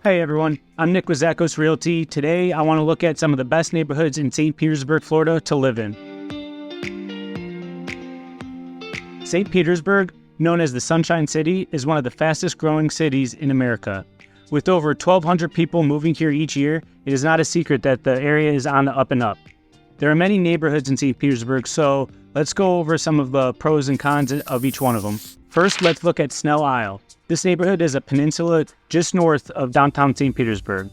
Hey everyone, I'm Nick with Zakos Realty. Today I want to look at some of the best neighborhoods in St. Petersburg, Florida to live in. St. Petersburg, known as the Sunshine City, is one of the fastest growing cities in America. With over 1,200 people moving here each year, it is not a secret that the area is on the up and up. There are many neighborhoods in St. Petersburg, so let's go over some of the pros and cons of each one of them. First, let's look at Snell Isle. This neighborhood is a peninsula just north of downtown St. Petersburg.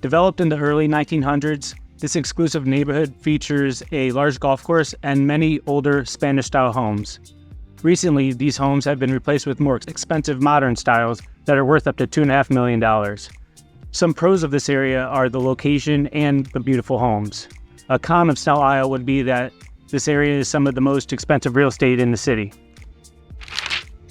Developed in the early 1900s, this exclusive neighborhood features a large golf course and many older Spanish-style homes. Recently, these homes have been replaced with more expensive modern styles that are worth up to $2.5 million. Some pros of this area are the location and the beautiful homes. A con of Snell Isle would be that this area is some of the most expensive real estate in the city.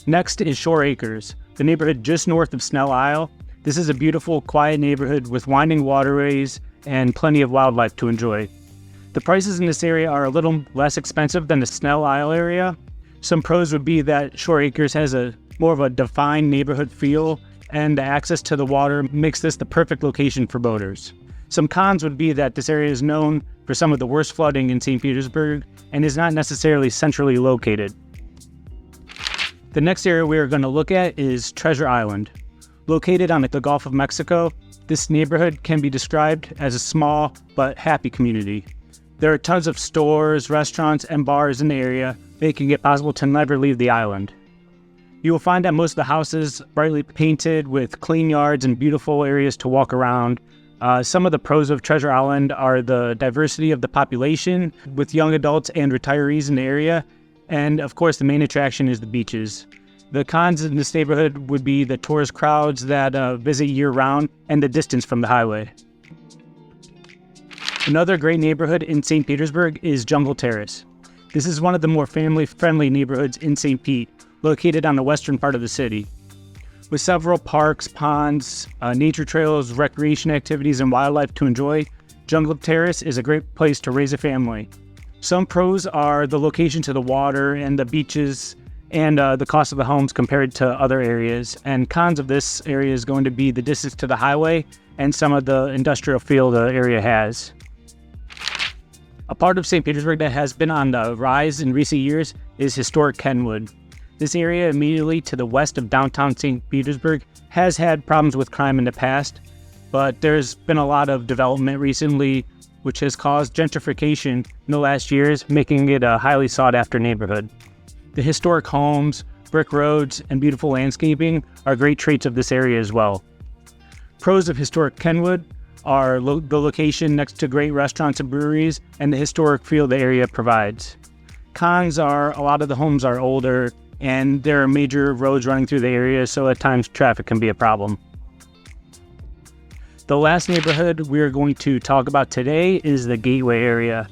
Next is Shore Acres, the neighborhood just north of Snell Isle. This is a beautiful, quiet neighborhood with winding waterways and plenty of wildlife to enjoy. The prices in this area are a little less expensive than the Snell Isle area. Some pros would be that Shore Acres has more of a defined neighborhood feel, and the access to the water makes this the perfect location for boaters. Some cons would be that this area is known for some of the worst flooding in St. Petersburg and is not necessarily centrally located. The next area we are going to look at is Treasure Island. Located on the Gulf of Mexico, this neighborhood can be described as a small but happy community. There are tons of stores, restaurants, and bars in the area, making it possible to never leave the island. You will find that most of the houses are brightly painted with clean yards and beautiful areas to walk around. Some of the pros of Treasure Island are the diversity of the population, with young adults and retirees in the area, and of course the main attraction is the beaches. The cons in this neighborhood would be the tourist crowds that visit year-round and the distance from the highway. Another great neighborhood in St. Petersburg is Jungle Terrace. This is one of the more family-friendly neighborhoods in St. Pete, located on the western part of the city. With several parks, ponds, nature trails, recreation activities, and wildlife to enjoy, Jungle Terrace is a great place to raise a family. Some pros are the location to the water and the beaches and the cost of the homes compared to other areas. And cons of this area is going to be the distance to the highway and some of the industrial feel the area has. A part of St. Petersburg that has been on the rise in recent years is historic Kenwood. This area immediately to the west of downtown St. Petersburg has had problems with crime in the past, but there's been a lot of development recently which has caused gentrification in the last years, making it a highly sought-after neighborhood. The historic homes, brick roads, and beautiful landscaping are great traits of this area as well. Pros of historic Kenwood are the location next to great restaurants and breweries and the historic feel the area provides. Cons are a lot of the homes are older and there are major roads running through the area, so at times traffic can be a problem. The last neighborhood we are going to talk about today is the Gateway area.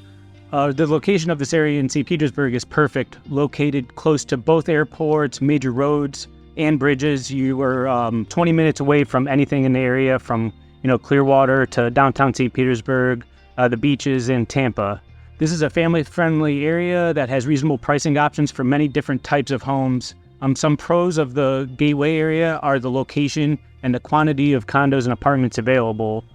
The location of this area in St. Petersburg is perfect, located close to both airports, major roads, and bridges. You are 20 minutes away from anything in the area, from Clearwater to downtown St. Petersburg, the beaches, and Tampa. This is a family-friendly area that has reasonable pricing options for many different types of homes. Some pros of the Gateway area are the location and the quantity of condos and apartments available.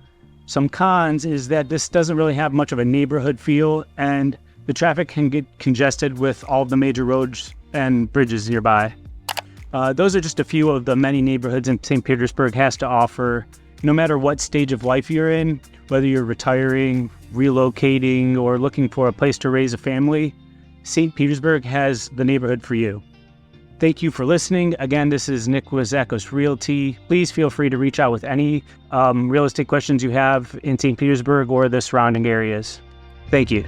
Some cons is that this doesn't really have much of a neighborhood feel, and the traffic can get congested with all the major roads and bridges nearby. Those are just a few of the many neighborhoods in St. Petersburg has to offer. No matter what stage of life you're in, whether you're retiring, relocating, or looking for a place to raise a family, St. Petersburg has the neighborhood for you. Thank you for listening. Again, this is Nick with Zakos Realty. Please feel free to reach out with any real estate questions you have in St. Petersburg or the surrounding areas. Thank you.